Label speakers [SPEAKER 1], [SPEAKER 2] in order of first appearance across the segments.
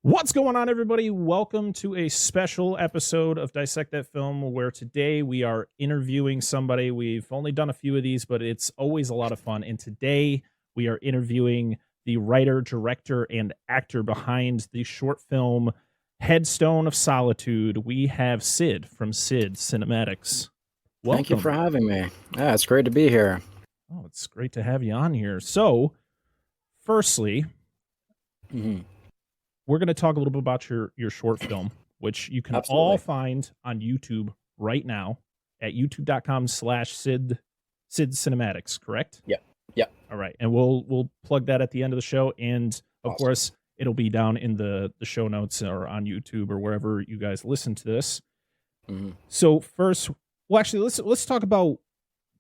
[SPEAKER 1] What's going on, everybody? Welcome to a special episode of Dissect That Film, where today we are interviewing somebody. We've only done a few of these, but it's always a lot of fun. And today we are interviewing the writer, director, and actor behind the short film Headstone of Solitude. We have Sid from Sids Cinematics. Welcome.
[SPEAKER 2] Thank you for having me. Yeah, it's great to be here.
[SPEAKER 1] Oh, it's great to have you on here. So, firstly, we're going to talk a little bit about your short film, which you can all find on YouTube right now at youtube.com/SidsCinematics, correct?
[SPEAKER 2] Yeah.
[SPEAKER 1] All right. And we'll plug that at the end of the show. And of course, it'll be down in the show notes or on YouTube or wherever you guys listen to this. So first, well, actually, let's talk about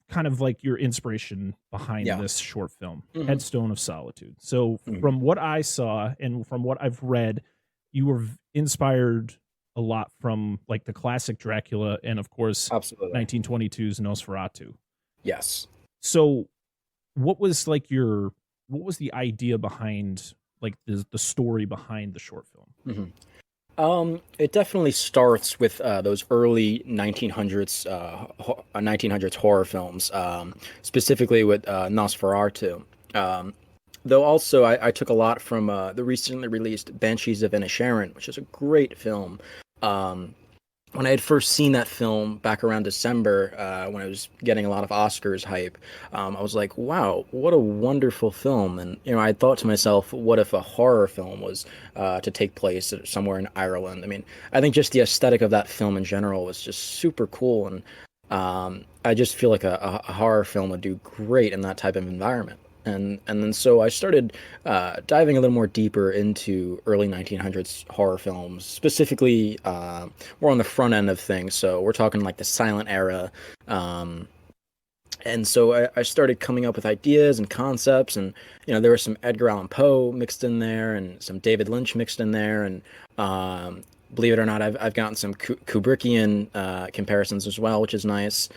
[SPEAKER 1] kind of like your inspiration behind this short film, Headstone of Solitude. So from what I saw and from what I've read, you were inspired a lot from like the classic Dracula and of course 1922's Nosferatu.
[SPEAKER 2] Yes.
[SPEAKER 1] So what was the idea behind like the story behind the short film?
[SPEAKER 2] It definitely starts with those early 1900s horror films, specifically with Nosferatu. Though also I took a lot from the recently released Banshees of Inisherin, which is a great film. When I had first seen that film back around December, when I was getting a lot of Oscars hype, I was like, wow, what a wonderful film. And, I thought to myself, what if a horror film was to take place somewhere in Ireland? I mean, I think just the aesthetic of that film in general was just super cool. And I just feel like a horror film would do great in that type of environment. And then so I started diving a little more deeper into early 1900s horror films, specifically more on the front end of things. So we're talking like the silent era. And so I started coming up with ideas and concepts, and there was some Edgar Allan Poe mixed in there and some David Lynch mixed in there. And believe it or not, I've gotten some Kubrickian comparisons as well, which is nice.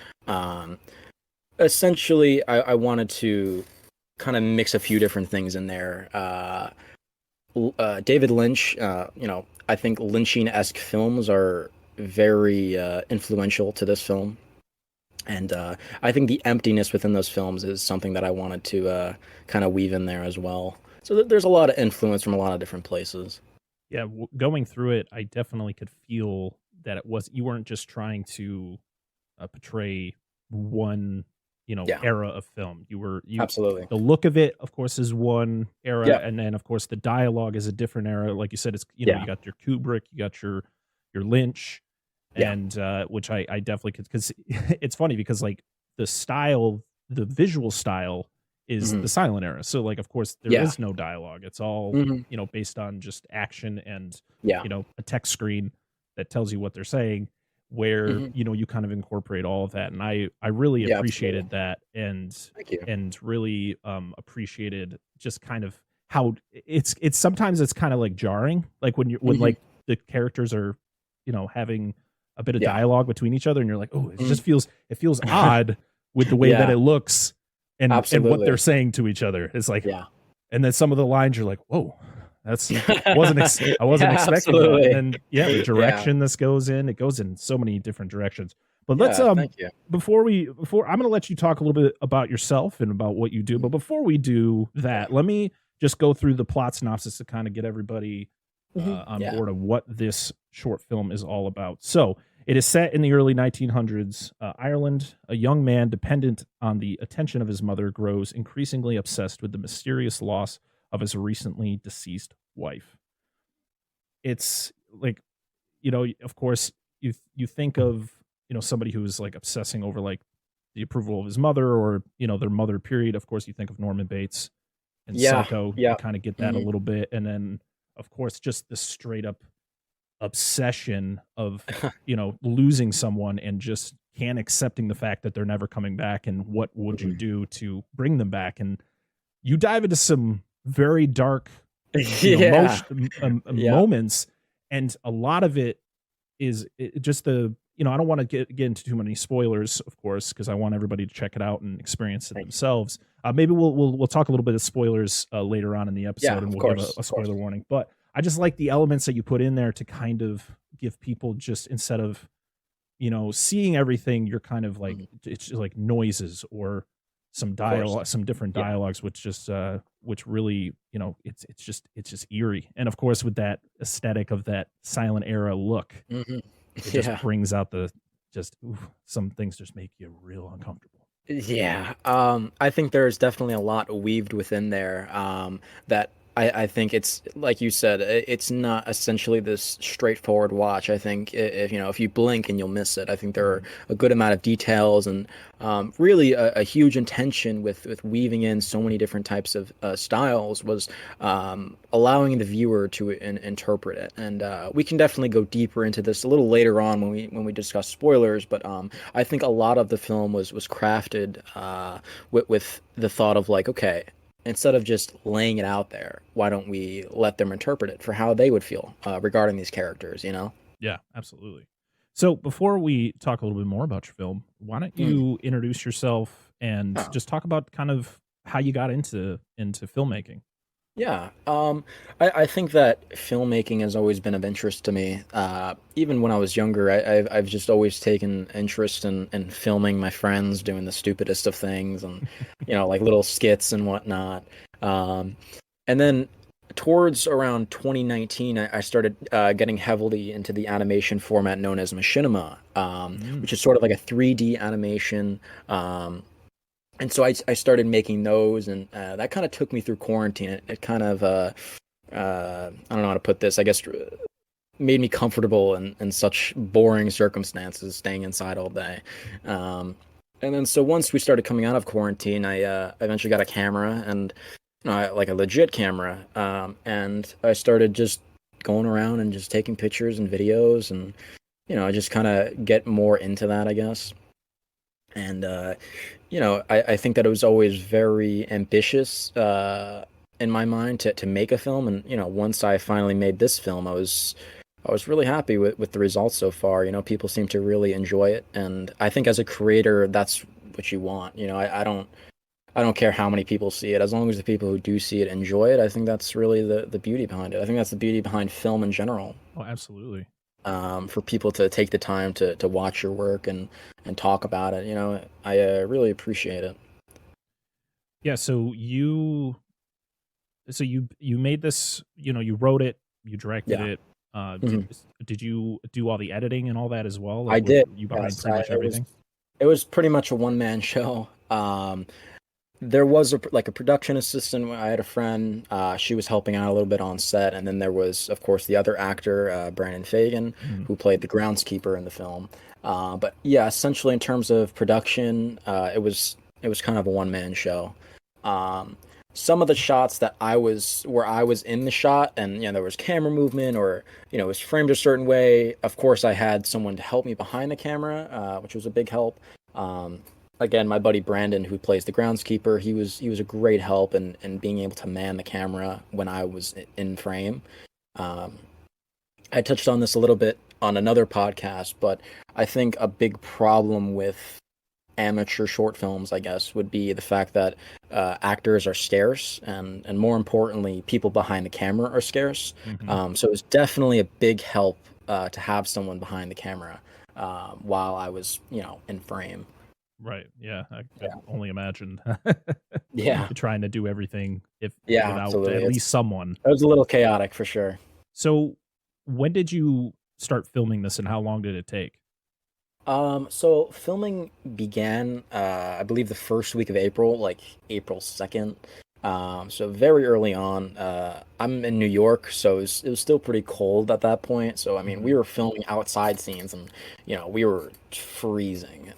[SPEAKER 2] Essentially, I wanted to kind of mix a few different things in there. David Lynch, I think Lynchian-esque films are very influential to this film. And I think the emptiness within those films is something that I wanted to kind of weave in there as well. So there's a lot of influence from a lot of different places.
[SPEAKER 1] Yeah, going through it, I definitely could feel that you weren't just trying to portray one era of film.
[SPEAKER 2] Absolutely.
[SPEAKER 1] The look of it, of course, is one era, and then of course the dialogue is a different era. Like you said, it's you got your Kubrick, you got your Lynch, and which I definitely could, because it's funny because like the visual style is the silent era. So like of course there is no dialogue. It's all based on just action and a text screen that tells you what they're saying, where you kind of incorporate all of that. And I really appreciated that, and really appreciated just kind of how it's sometimes it's kind of like jarring, like when like the characters are having a bit of dialogue between each other, and you're like, oh, it feels odd with the way that it looks and what they're saying to each other. It's like and then some of the lines you're like, whoa, I wasn't expecting that. And the direction this goes in, it goes in so many different directions. But let's before I'm going to let you talk a little bit about yourself and about what you do. But before we do that, let me just go through the plot synopsis to kind of get everybody on board of what this short film is all about. So it is set in the early 1900s Ireland. A young man dependent on the attention of his mother grows increasingly obsessed with the mysterious loss of his recently deceased wife. It's like, of course you think of, somebody who is like obsessing over like the approval of his mother or, their mother period. Of course you think of Norman Bates and Psycho. You kind of get that a little bit. And then of course, just the straight up obsession of, losing someone and just can't accepting the fact that they're never coming back. And what would you do to bring them back? And you dive into some very dark moments, and a lot of it is just I don't want to get into too many spoilers, of course, because I want everybody to check it out and experience it themselves. Maybe we'll talk a little bit of spoilers later on in the episode, and we'll give a spoiler warning. But I just like the elements that you put in there to kind of give people, just instead of, seeing everything, you're kind of like, it's just like noises or some
[SPEAKER 2] Of course.
[SPEAKER 1] dialogue, some different
[SPEAKER 2] Yeah.
[SPEAKER 1] dialogues, which really, it's just eerie. And of course, with that aesthetic of that silent era look,
[SPEAKER 2] Hmm.
[SPEAKER 1] it just
[SPEAKER 2] Yeah.
[SPEAKER 1] brings out some things just make you real uncomfortable.
[SPEAKER 2] Yeah, I think there's definitely a lot weaved within there, that I think it's like you said, it's not essentially this straightforward watch. I think if if you blink and you'll miss it. I think there are a good amount of details and really a huge intention with weaving in so many different types of styles was allowing the viewer to interpret it. And we can definitely go deeper into this a little later on when we discuss spoilers. But I think a lot of the film was crafted with the thought of like, okay, instead of just laying it out there, why don't we let them interpret it for how they would feel regarding these characters?
[SPEAKER 1] Yeah, absolutely. So before we talk a little bit more about your film, why don't
[SPEAKER 2] Mm.
[SPEAKER 1] you introduce yourself and
[SPEAKER 2] Oh.
[SPEAKER 1] just talk about kind of how you got into filmmaking?
[SPEAKER 2] Yeah, I think that filmmaking has always been of interest to me. Even when I was younger, I've just always taken interest in filming my friends doing the stupidest of things, and like little skits and whatnot. Um, and then towards around 2019, I started getting heavily into the animation format known as machinima,
[SPEAKER 1] Mm.
[SPEAKER 2] which is sort of like a 3D animation. And so I started making those, and that kind of took me through quarantine. It kind of, I don't know how to put this, I guess, made me comfortable in such boring circumstances, staying inside all day. Um, and then so once we started coming out of quarantine, I eventually got a camera, and like a legit camera, and I started just going around and just taking pictures and videos, and I just kind of get more into that, I guess. And I think that it was always very ambitious in my mind to make a film. And once I finally made this film, I was really happy with the results so far. People seem to really enjoy it, and I think as a creator, that's what you want. I don't care how many people see it, as long as the people who do see it enjoy it. I think that's really the beauty behind it. I think that's the beauty behind film in general.
[SPEAKER 1] Oh, absolutely.
[SPEAKER 2] For people to take the time to watch your work and talk about it. I really appreciate it.
[SPEAKER 1] Yeah, so you made this, you wrote it, you directed
[SPEAKER 2] Yeah.
[SPEAKER 1] it.
[SPEAKER 2] Hmm.
[SPEAKER 1] Did you do all the editing and all that as well? Like,
[SPEAKER 2] I
[SPEAKER 1] were
[SPEAKER 2] did.
[SPEAKER 1] you behind
[SPEAKER 2] Yes,
[SPEAKER 1] pretty much everything?
[SPEAKER 2] it was pretty much a one man show. There was like a production assistant. I had a friend. She was helping out a little bit on set, and then there was, of course, the other actor, Brandon Fagan,
[SPEAKER 1] Mhm.
[SPEAKER 2] who played the groundskeeper in the film. But yeah, essentially in terms of production, it was kind of a one man show. Um, some of the shots that where I was in the shot, and there was camera movement, or it was framed a certain way. Of course, I had someone to help me behind the camera, which was a big help. Um, Again, my buddy Brandon, who plays the groundskeeper, he was a great help in being able to man the camera when I was in frame. Um, I touched on this a little bit on another podcast, but I think a big problem with amateur short films, I guess, would be the fact that actors are scarce, and more importantly, people behind the camera are scarce.
[SPEAKER 1] Mhm.
[SPEAKER 2] So it was definitely a big help to have someone behind the camera while I was, in frame.
[SPEAKER 1] Right. Yeah, I could
[SPEAKER 2] Yeah.
[SPEAKER 1] only imagine
[SPEAKER 2] Yeah.
[SPEAKER 1] trying to do everything if
[SPEAKER 2] Yeah,
[SPEAKER 1] without
[SPEAKER 2] absolutely.
[SPEAKER 1] at least someone.
[SPEAKER 2] It was a little chaotic for sure.
[SPEAKER 1] So, when did you start filming this, and how long did it take?
[SPEAKER 2] So filming began, I believe, the first week of April, like April 2nd. So very early on. I'm in New York, so it was still pretty cold at that point. So I mean, we
[SPEAKER 1] Mhm.
[SPEAKER 2] were filming outside scenes, and we were freezing.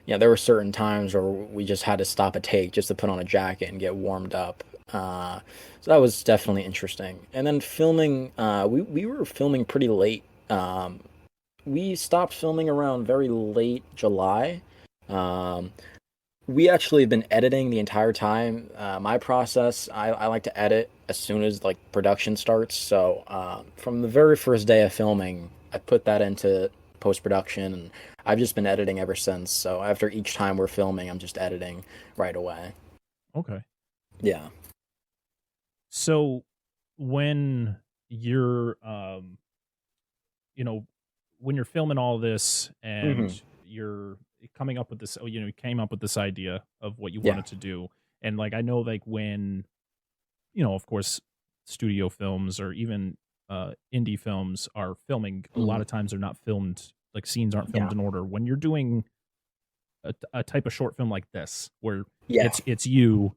[SPEAKER 2] There were certain times where we just had to stop a take just to put on a jacket and get warmed up. So that was definitely interesting. And then filming, we were filming pretty late. We stopped filming around very late July. Um, we actually have been editing the entire time. My process, I like to edit as soon as like production starts. So from the very first day of filming, I put that into post production, and I've just been editing ever since. So after each time we're filming, I'm just editing right away.
[SPEAKER 1] Okay.
[SPEAKER 2] Yeah.
[SPEAKER 1] So, when you're you know, when you're filming all this and
[SPEAKER 2] Hmm.
[SPEAKER 1] you're coming up with this, you came up with this idea of what you
[SPEAKER 2] Yeah.
[SPEAKER 1] wanted to do. And like, I know like when, of course, studio films or even indie films are filming, a lot
[SPEAKER 2] Hmm.
[SPEAKER 1] of times they're not filmed, like scenes aren't filmed
[SPEAKER 2] Yeah.
[SPEAKER 1] in order. When you're doing a type of short film like this, where
[SPEAKER 2] Yeah.
[SPEAKER 1] it's you,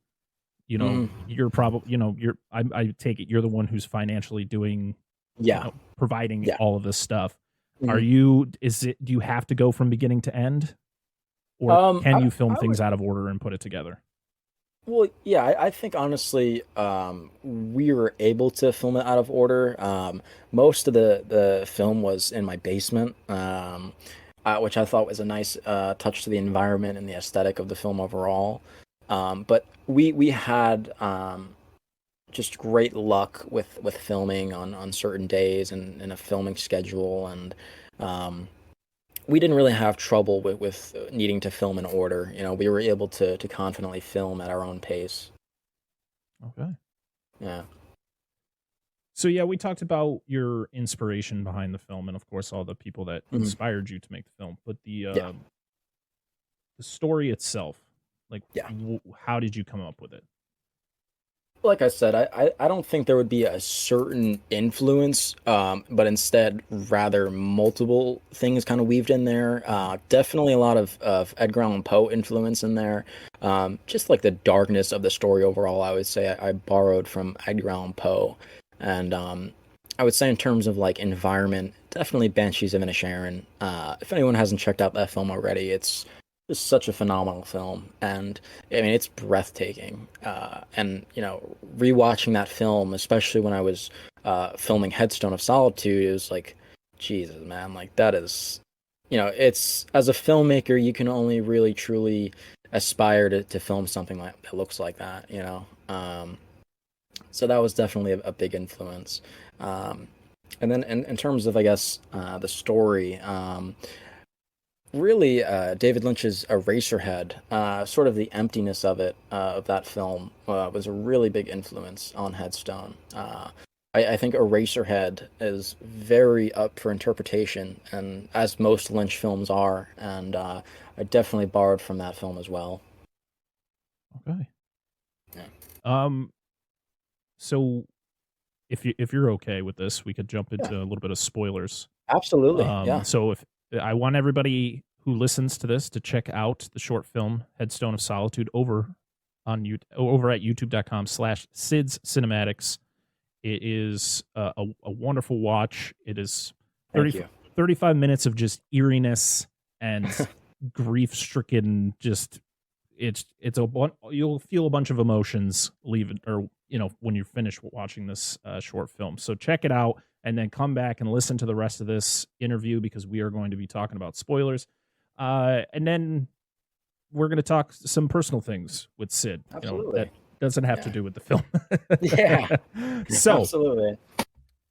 [SPEAKER 2] Hmm.
[SPEAKER 1] you're probably, I take it you're the one who's financially doing,
[SPEAKER 2] Yeah.
[SPEAKER 1] providing
[SPEAKER 2] Yeah.
[SPEAKER 1] all of this stuff.
[SPEAKER 2] Hmm.
[SPEAKER 1] Do you have to go from beginning to end, or
[SPEAKER 2] Um,
[SPEAKER 1] can
[SPEAKER 2] I,
[SPEAKER 1] you film
[SPEAKER 2] I
[SPEAKER 1] things
[SPEAKER 2] would.
[SPEAKER 1] out of order and put it together?
[SPEAKER 2] Well, yeah, I think honestly, we were able to film it out of order. Most of the film was in my basement, which I thought was a nice touch to the environment and the aesthetic of the film overall. But we had just great luck with filming on certain days and in a filming schedule, and um, we didn't really have trouble with needing to film in order. We were able to confidently film at our own pace.
[SPEAKER 1] Okay.
[SPEAKER 2] Yeah.
[SPEAKER 1] So yeah, we talked about your inspiration behind the film, and of course, all the people that
[SPEAKER 2] Hmm.
[SPEAKER 1] inspired you to make the film. But
[SPEAKER 2] Yeah.
[SPEAKER 1] the story itself, like,
[SPEAKER 2] Yeah.
[SPEAKER 1] how did you come up with it?
[SPEAKER 2] Like I said, I don't think there would be a certain influence, but instead rather multiple things kind of weaved in there. Definitely a lot of Edgar Allan Poe influence in there. Just like the darkness of the story overall, I would say I borrowed from Edgar Allan Poe. And I would say in terms of like environment, definitely Banshees of Inisherin. If anyone hasn't checked out that film already, it's just such a phenomenal film, and I mean it's breathtaking. And rewatching that film, especially when I was filming Headstone of Solitude, it was like, Jesus, man, like that is, it's as a filmmaker, you can only really truly aspire to film something like that looks like that. So that was definitely a big influence. Um, and then in terms of, I guess, the story, really, David Lynch's Eraserhead, sort of the emptiness of that film, was a really big influence on Headstone. I think Eraserhead is very up for interpretation, and as most Lynch films are, and I definitely borrowed from that film as well.
[SPEAKER 1] Okay.
[SPEAKER 2] Yeah.
[SPEAKER 1] Um. So if you're okay with this, we could jump
[SPEAKER 2] Yeah,
[SPEAKER 1] into a little bit of spoilers.
[SPEAKER 2] absolutely. Yeah.
[SPEAKER 1] So if I want everybody who listens to this to check out the short film Headstone of Solitude over at youtube.com/Sids Cinematics. It is a wonderful watch. It is
[SPEAKER 2] Thank
[SPEAKER 1] 30,
[SPEAKER 2] you.
[SPEAKER 1] 35 minutes of just eeriness and grief stricken. Just you'll feel a bunch of emotions leaving, or when you finish watching this short film. So check it out and then come back and listen to the rest of this interview, because we are going to be talking about spoilers. And then we're going to talk some personal things with Sid. That
[SPEAKER 2] Absolutely.
[SPEAKER 1] doesn't have to
[SPEAKER 2] Yeah.
[SPEAKER 1] do with the film.
[SPEAKER 2] Yeah.
[SPEAKER 1] So,
[SPEAKER 2] Absolutely.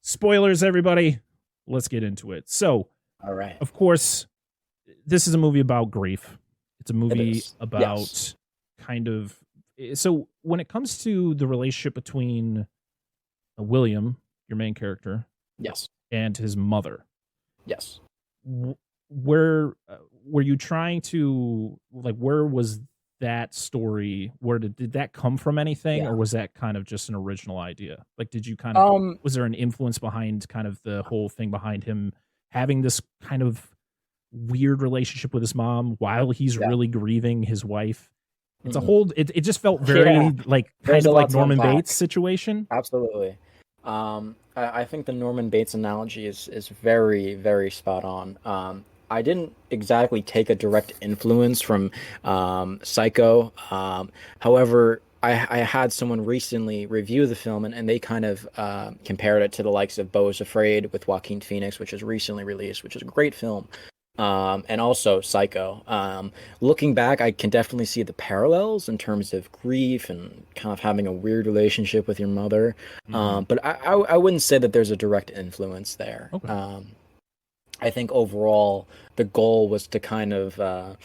[SPEAKER 1] spoilers, everybody. Let's get into it. So,
[SPEAKER 2] All right.
[SPEAKER 1] of course, this is a movie about grief. It's a
[SPEAKER 2] It
[SPEAKER 1] movie
[SPEAKER 2] is. Yes.
[SPEAKER 1] about kind of. So, when it comes to the relationship between William, your main character,
[SPEAKER 2] Yes.
[SPEAKER 1] and his mother,
[SPEAKER 2] Yes.
[SPEAKER 1] where were you trying to, like, where was that story, where did that come from, anything,
[SPEAKER 2] Yeah.
[SPEAKER 1] or was that kind of just an original idea? Like, did you kind of,
[SPEAKER 2] Um.
[SPEAKER 1] was there an influence behind kind of the whole thing behind him having this kind of weird relationship with his mom while he's
[SPEAKER 2] Yeah.
[SPEAKER 1] really grieving his wife? It's a
[SPEAKER 2] Hmm.
[SPEAKER 1] whole, it just felt
[SPEAKER 2] Yeah.
[SPEAKER 1] very like kind
[SPEAKER 2] There's a
[SPEAKER 1] of like
[SPEAKER 2] lot to
[SPEAKER 1] Norman Bates
[SPEAKER 2] unpack.
[SPEAKER 1] situation.
[SPEAKER 2] Absolutely. I think the Norman Bates analogy is very, very spot on. I didn't exactly take a direct influence from Psycho. However, I had someone recently review the film, and they kind of compared it to the likes of Beau is Afraid with Joaquin Phoenix, which is recently released, which is a great film. And also Psycho. Looking back, I can definitely see the parallels in terms of grief and kind of having a weird relationship with your mother.
[SPEAKER 1] Hmm.
[SPEAKER 2] But I wouldn't say that there's a direct influence there.
[SPEAKER 1] Okay.
[SPEAKER 2] I think overall the goal was to kind of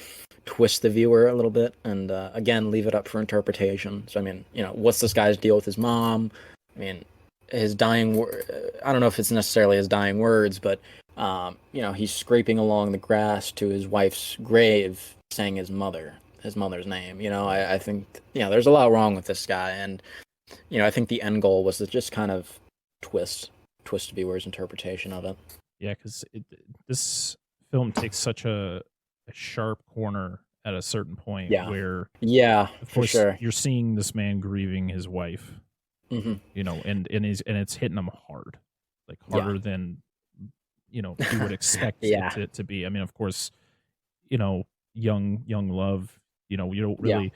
[SPEAKER 2] twist the viewer a little bit, and again leave it up for interpretation. So I mean, what's this guy's deal with his mom? I mean, his dying I don't know if it's necessarily his dying words, but he's scraping along the grass to his wife's grave, saying his mother's name. I think there's a lot wrong with this guy, and I think the end goal was to just kind of twist viewers' interpretation of it.
[SPEAKER 1] Yeah, because this film takes such a sharp corner at a certain point where,
[SPEAKER 2] of course, sure,
[SPEAKER 1] you're seeing this man grieving his wife, and it's hitting him hard, like harder than you would expect it to be. I mean, of course, young love. You don't really,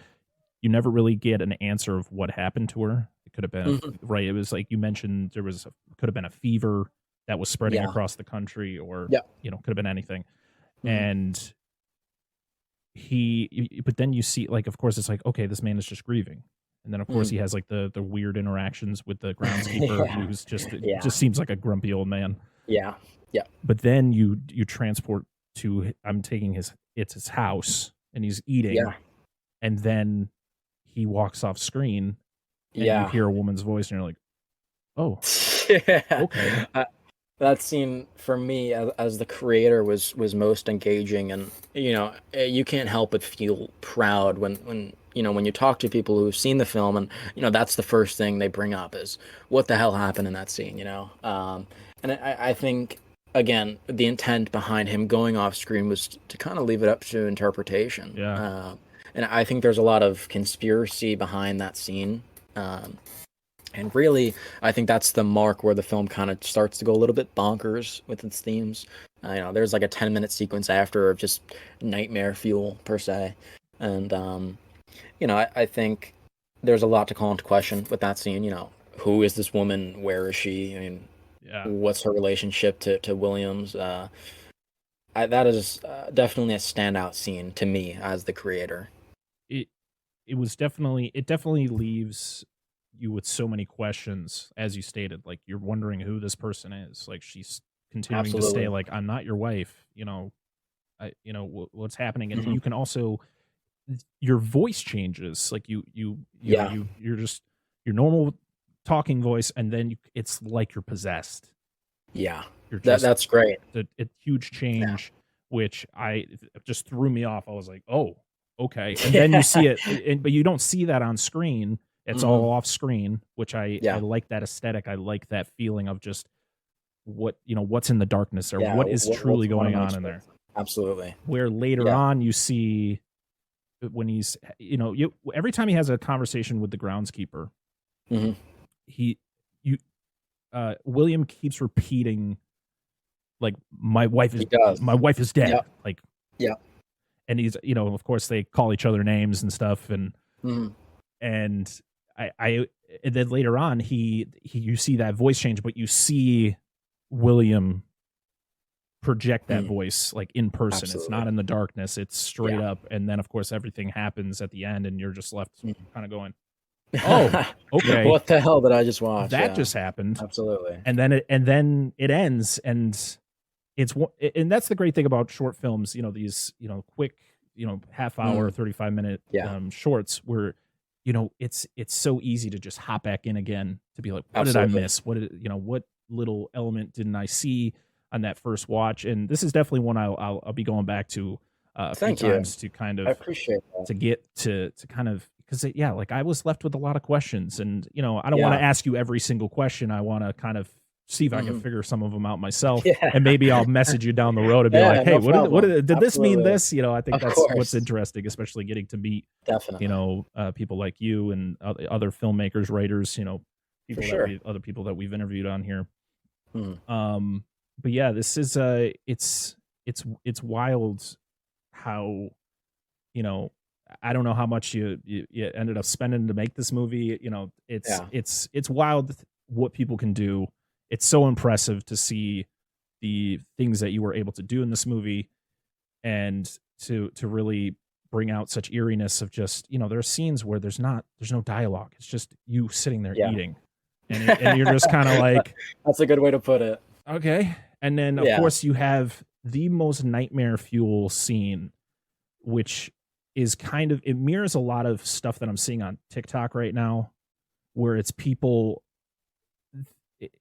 [SPEAKER 1] you never really get an answer of what happened to her. It could have been right. It was like you mentioned, could have been a fever that was spreading across the country, or could have been anything. And but then you see, like, of course, it's like, okay, this man is just grieving, and then of course he has like the weird interactions with the groundskeeper, who's just seems like a grumpy old man. But then you transport to, I'm taking his house, and he's eating, and then he walks off screen, and you hear a woman's voice, and you're like, oh, okay.
[SPEAKER 2] That scene for me, as the creator, was most engaging, and you can't help but feel proud when you talk to people who've seen the film, and that's the first thing they bring up is what the hell happened in that scene, and I think, again, the intent behind him going off screen was to kind of leave it up to interpretation. And I think there's a lot of conspiracy behind that scene. And really, I think that's the mark where the film kind of starts to go a little bit bonkers with its themes. There's like a 10-minute sequence after of just nightmare fuel, per se. And, I think there's a lot to call into question with that scene. Who is this woman? Where is she? I mean, what's her relationship to Williams? That is definitely a standout scene to me as the creator.
[SPEAKER 1] It definitely leaves you with so many questions, as you stated. Like, you're wondering who this person is. Like, she's continuing to say, like, I'm not your wife. What's happening, and you can also, your voice changes. Like you're just your normal talking voice, and then it's like you're possessed. That's great. A huge change, which just threw me off. I was like, oh, okay. And then you see it, but you don't see that on screen. It's all off screen, which I like that aesthetic. I like that feeling of just what's in the darkness, or what is truly going on in there.
[SPEAKER 2] Absolutely.
[SPEAKER 1] Where later on you see when he's, every time he has a conversation with the groundskeeper, William keeps repeating, like, my wife is dead. And he's, of course they call each other names and stuff. And, and and then later on, you see that voice change, but you see William project that voice, like, in person. Absolutely. It's not in the darkness. It's straight up. And then, of course, everything happens at the end, and you're just left kind of going, oh, okay.
[SPEAKER 2] What the hell did I just watch?
[SPEAKER 1] That just happened.
[SPEAKER 2] Absolutely.
[SPEAKER 1] And then it ends, and and that's the great thing about short films. These quick, half hour, 35-minute shorts, where it's so easy to just hop back in again, to be like, what did I miss? What little element didn't I see on that first watch? And this is definitely one I'll be going back to a few times to kind of,
[SPEAKER 2] I appreciate that,
[SPEAKER 1] to get to kind of, because like, I was left with a lot of questions, and I don't want to ask you every single question. I want to kind of see if I can figure some of them out myself, and maybe I'll message you down the road and be like, hey, what did this mean? This, I think that's what's interesting, especially getting to meet people like you and other filmmakers, writers, other people that we've interviewed on here. But yeah, this is it's wild how, I don't know how much you ended up spending to make this movie. It's wild what people can do. It's so impressive to see the things that you were able to do in this movie, and to really bring out such eeriness of just, there are scenes where there's no dialogue. It's just you sitting there eating, and you're just kind of like,
[SPEAKER 2] that's a good way to put it.
[SPEAKER 1] Okay. And then of course you have the most nightmare fuel scene, which is it mirrors a lot of stuff that I'm seeing on TikTok right now, where it's people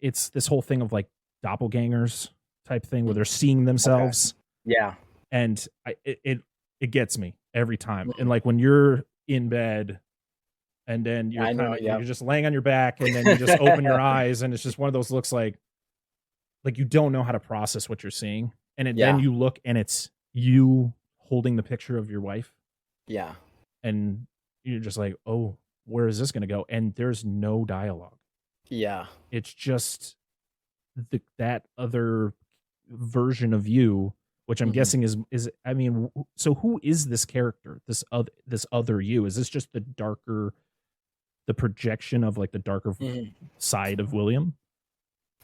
[SPEAKER 1] it's this whole thing of like doppelgangers type thing where they're seeing themselves.
[SPEAKER 2] Okay. Yeah.
[SPEAKER 1] And it gets me every time. And like when you're in bed and then you're you're just laying on your back and then you just open your eyes and it's just one of those looks like you don't know how to process what you're seeing. And then you look and it's you holding the picture of your wife.
[SPEAKER 2] Yeah.
[SPEAKER 1] And you're just like, oh, where is this going to go? And there's no dialogue.
[SPEAKER 2] Yeah.
[SPEAKER 1] It's just that other version of you, which I'm guessing is I mean, so who is this character? This other you? Is this just the projection of like the darker side of William?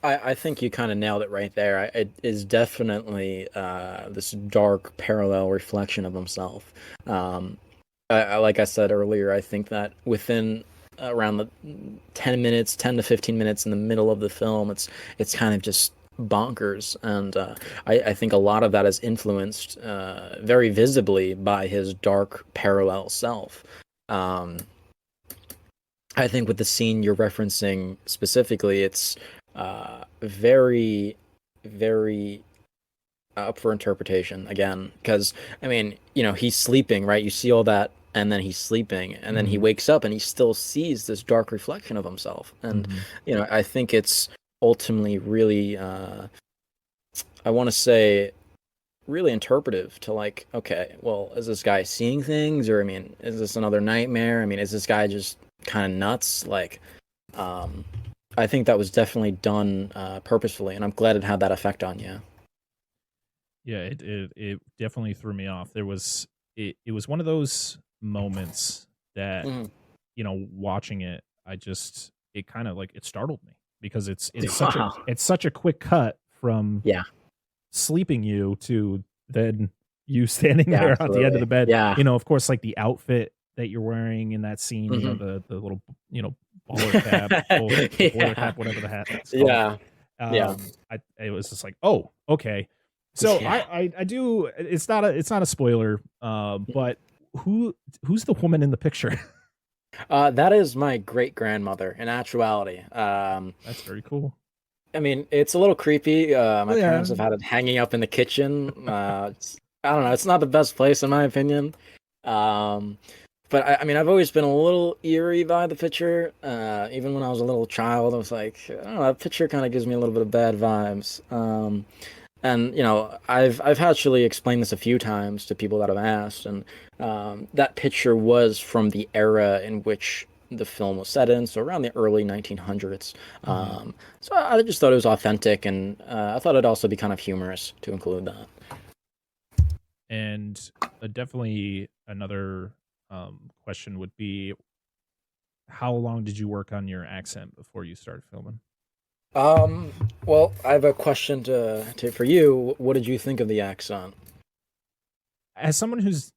[SPEAKER 2] I think you kind of nailed it right there. It is definitely this dark parallel reflection of himself. Like I said earlier, I think that within around the 10 to 15 minutes in the middle of the film, it's kind of just bonkers. And I think a lot of that is influenced very visibly by his dark parallel self. I think with the scene you're referencing specifically, it's very, very up for interpretation again. Because, I mean, he's sleeping, right? You see all that, and then he's sleeping, and then he wakes up and he still sees this dark reflection of himself. And, I think it's ultimately really, I want to say, really interpretive to like, okay, well, is this guy seeing things? Or, I mean, is this another nightmare? I mean, is this guy just kind of nuts? Like, I think that was definitely done purposefully, and I'm glad it had that effect on you.
[SPEAKER 1] Yeah, it definitely threw me off. It was one of those moments that watching it, it kind of like it startled me because it's such a quick cut from sleeping you to then you standing there at the end of the bed.
[SPEAKER 2] Yeah.
[SPEAKER 1] Of course, like the outfit that you're wearing in that scene, the little baller cap, bowler cap, whatever the hat is called. It was just like, oh, okay. So I do. It's not a spoiler, but who's the woman in the picture?
[SPEAKER 2] That is my great grandmother. In actuality,
[SPEAKER 1] that's very cool.
[SPEAKER 2] I mean, it's a little creepy. My parents have had it hanging up in the kitchen. I don't know. It's not the best place, in my opinion. But I mean, I've always been a little eerie by the picture. Even when I was a little child, I was like, I don't know, that picture kind of gives me a little bit of bad vibes. And I've actually explained this a few times to people that have asked, and that picture was from the era in which the film was set in, so around the early 1900s. So I just thought it was authentic, and I thought it'd also be kind of humorous to include that.
[SPEAKER 1] And definitely another question would be, how long did you work on your accent before you started filming?
[SPEAKER 2] Well, I have a question for you. What did you think of the accent?
[SPEAKER 1] As someone who's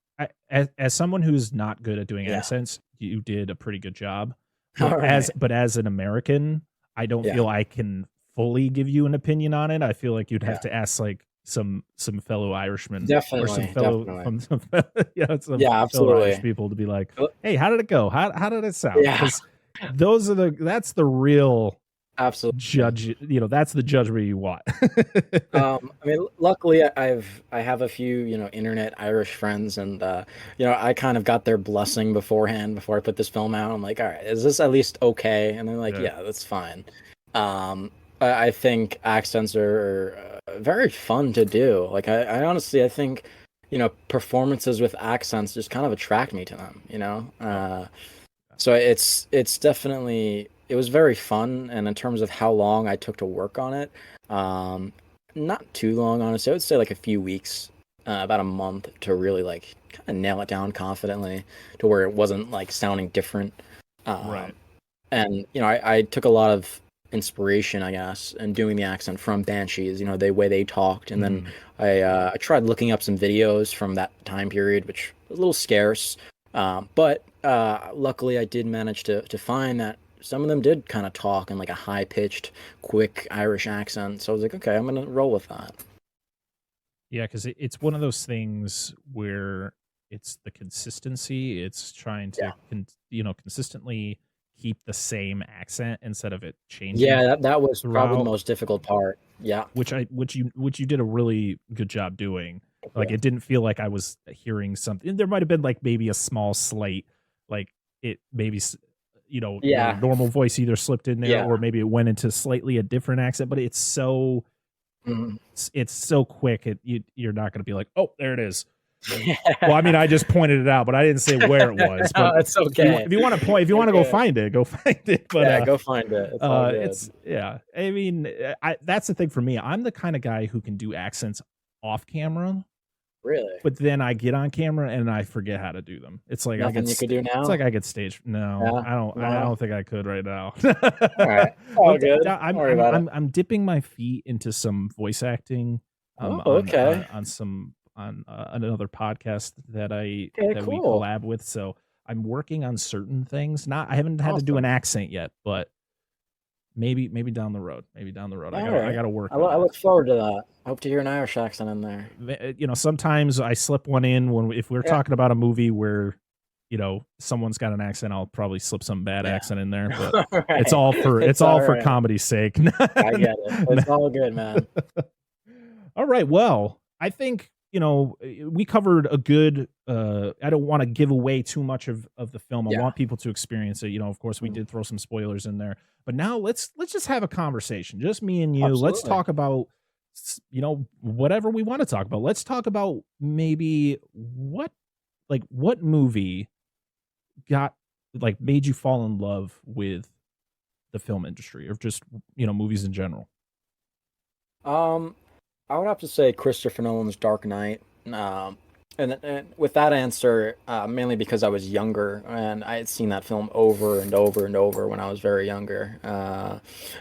[SPEAKER 1] not good at doing accents, you did a pretty good job. But as an American, I don't feel I can fully give you an opinion on it. I feel like you'd have to ask like some fellow Irishmen or some fellow
[SPEAKER 2] absolutely
[SPEAKER 1] Irish people to be like, hey, how did it go? How did it sound? Because that's the real judge. That's the judgment you want.
[SPEAKER 2] I mean, luckily I have a few internet Irish friends, and I kind of got their blessing beforehand before I put this film out. I'm like, all right, is this at least okay? And they're like, yeah, that's fine. I think accents are very fun to do. Like I honestly, I think performances with accents just kind of attract me to them. So it's definitely, it was very fun. And in terms of how long I took to work on it, not too long, honestly. I would say like a few weeks, about a month to really like kind of nail it down confidently to where it wasn't like sounding different.
[SPEAKER 1] Right.
[SPEAKER 2] And I took a lot of inspiration, I guess, in doing the accent from Banshees, the way they talked. And then I tried looking up some videos from that time period, which was a little scarce. But luckily I did manage to find that some of them did kind of talk in like a high-pitched, quick Irish accent. So I was like, okay, I'm going to roll with that.
[SPEAKER 1] Yeah, because it's one of those things where it's the consistency. It's trying to, consistently keep the same accent instead of it changing.
[SPEAKER 2] Yeah, that was
[SPEAKER 1] throughout,
[SPEAKER 2] probably the most difficult part. Yeah.
[SPEAKER 1] Which you did a really good job doing. Like, it didn't feel like I was hearing something. There might have been like maybe a small slight, like it maybe, your normal voice either slipped in there or maybe it went into slightly a different accent, but it's so it's so quick. You're not going to be like, oh, there it is. Well, I mean, I just pointed it out, but I didn't say where it was. But
[SPEAKER 2] it's okay.
[SPEAKER 1] If you want to point, if you want to go find it, go find it. But
[SPEAKER 2] go find it. It's all good.
[SPEAKER 1] I mean, that's the thing for me. I'm the kind of guy who can do accents off camera.
[SPEAKER 2] Really?
[SPEAKER 1] But then I get on camera and I forget how to do them. It's like
[SPEAKER 2] nothing you could do now.
[SPEAKER 1] It's like I get stage. No, I don't think I could right now.
[SPEAKER 2] All right, all good.
[SPEAKER 1] I'm dipping my feet into some voice acting. On another podcast that we collab with. So I'm working on certain things. I haven't had to do an accent yet, but maybe down the road. I got to work.
[SPEAKER 2] I look forward to that. I hope to hear an Irish accent in there.
[SPEAKER 1] Sometimes I slip one in if we're talking about a movie where someone's got an accent, I'll probably slip some bad accent in there. But right. it's all for comedy's sake.
[SPEAKER 2] I get it. It's all good, man.
[SPEAKER 1] All right. Well, I think we covered a good. I don't want to give away too much of the film. I want people to experience it. Of course, we did throw some spoilers in there, but now let's just have a conversation, just me and you.
[SPEAKER 2] Absolutely.
[SPEAKER 1] Let's talk about whatever we want to talk about. Let's talk about maybe what movie made you fall in love with the film industry, or just movies in general.
[SPEAKER 2] I would have to say Christopher Nolan's Dark Knight. And with that answer, mainly because I was younger and I had seen that film over and over and over when I was very younger.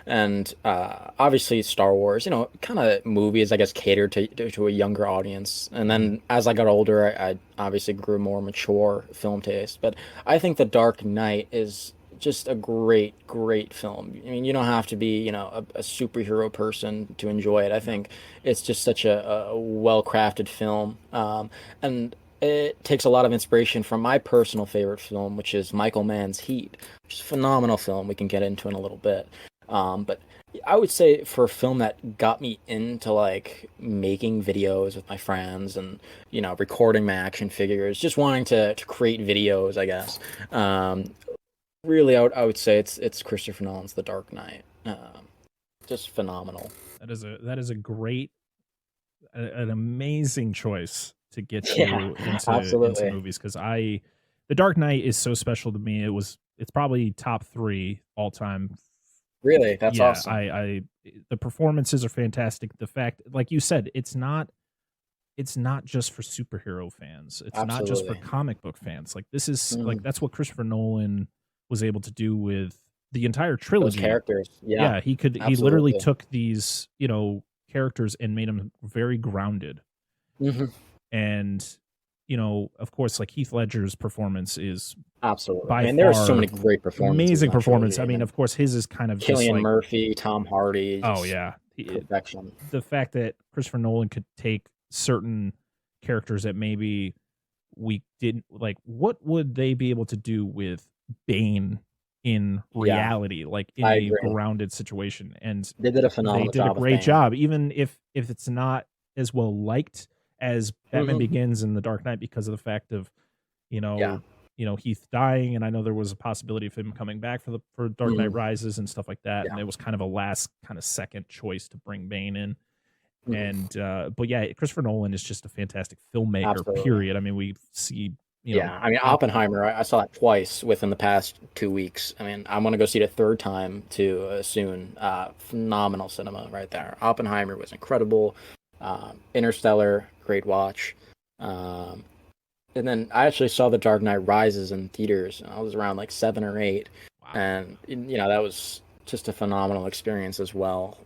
[SPEAKER 2] And obviously Star Wars, kind of movies, I guess, catered to a younger audience. And then as I got older, I obviously grew more mature film taste. But I think The Dark Knight is just a great film. I mean, you don't have to be a superhero person to enjoy it. I think it's just such a well-crafted film, and it takes a lot of inspiration from my personal favorite film, which is Michael Mann's Heat, which is a phenomenal film we can get into in a little bit. But I would say for a film that got me into making videos with my friends and recording my action figures, just wanting to create videos, I guess. Really, I would say it's Christopher Nolan's The Dark Knight. Just phenomenal.
[SPEAKER 1] That is a great, an amazing choice to get you into movies, because The Dark Knight is so special to me. It's probably top 3 all time.
[SPEAKER 2] Really, that's awesome.
[SPEAKER 1] The performances are fantastic. The fact, like you said, it's not just for superhero fans. It's not just for comic book fans. This is that's what Christopher Nolan was able to do with the entire trilogy.
[SPEAKER 2] Those characters. Yeah.
[SPEAKER 1] He literally took these, characters and made them very grounded.
[SPEAKER 2] Mm-hmm.
[SPEAKER 1] And, of course, Heath Ledger's performance is
[SPEAKER 2] absolutely. There are so many great performances.
[SPEAKER 1] Amazing performance. I mean, of course, his is kind of
[SPEAKER 2] Cillian Murphy, Tom Hardy.
[SPEAKER 1] Oh yeah.
[SPEAKER 2] Perfection.
[SPEAKER 1] The fact that Christopher Nolan could take certain characters that maybe we didn't what would they be able to do with Bane in reality, in a grounded situation? And
[SPEAKER 2] they did a phenomenal job.
[SPEAKER 1] They did a great job, even if it's not as well liked as Batman Begins and The Dark Knight, because of the fact of Heath dying, and I know there was a possibility of him coming back for Dark Knight Rises and stuff like that, and it was kind of a last kind of second choice to bring Bane in. And but yeah, Christopher Nolan is just a fantastic filmmaker. Absolutely. Period. I mean, we see.
[SPEAKER 2] I mean, Oppenheimer, I saw that twice within the past 2 weeks. I mean, I'm going to go see it a third time soon. Phenomenal cinema right there. Oppenheimer was incredible. Interstellar, great watch. And then I actually saw The Dark Knight Rises in theaters. I was around 7 or 8. Wow. And, that was just a phenomenal experience as well.